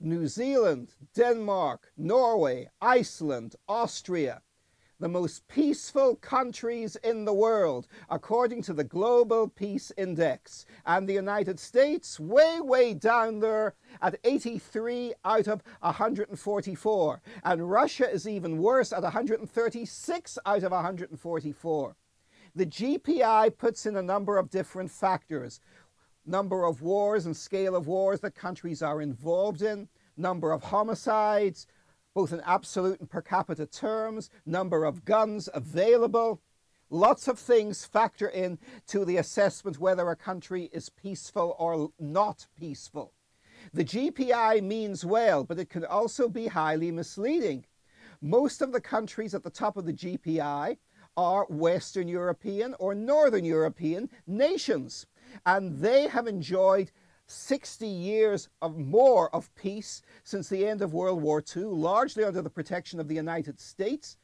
New Zealand, Denmark, Norway, Iceland, Austria. The most peaceful countries in the world, according to the Global Peace Index. And the United States, way down there at 83 out of 144. And Russia is even worse at 136 out of 144. The GPI puts in a number of different factors. Number of wars and scale of wars that countries are involved in, number of homicides, both in absolute and per capita terms, number of guns available. Lots of things factor in to the assessment whether a country is peaceful or not peaceful. The GPI means well, but it can also be highly misleading. Most of the countries at the top of the GPI are Western European or Northern European nations, and they have enjoyed 60 years or more of peace since the end of World War II, largely under the protection of the United States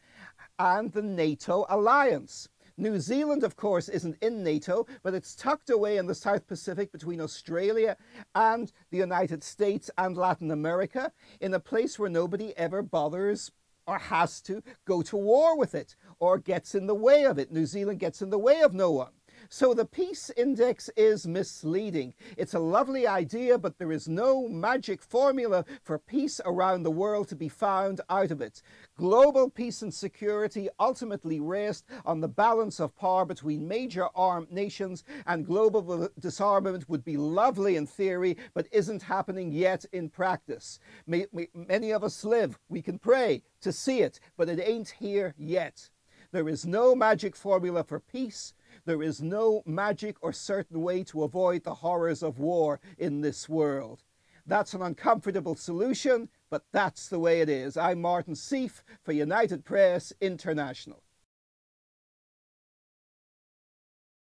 and the NATO alliance. New Zealand, of course, isn't in NATO, but it's tucked away in the South Pacific between Australia and the United States and Latin America, in a place where nobody ever bothers or has to go to war with it or gets in the way of it. New Zealand gets in the way of no one. So the peace index is misleading. It's a lovely idea, but there is no magic formula for peace around the world to be found out of it. Global peace and security ultimately rest on the balance of power between major armed nations, and global disarmament would be lovely in theory, but isn't happening yet in practice. Many of us live, we can pray to see it, but it ain't here yet. There is no magic formula for peace. There is no magic or certain way to avoid the horrors of war in this world. That's an uncomfortable solution, but that's the way it is. I'm Martin Sieff for United Press International.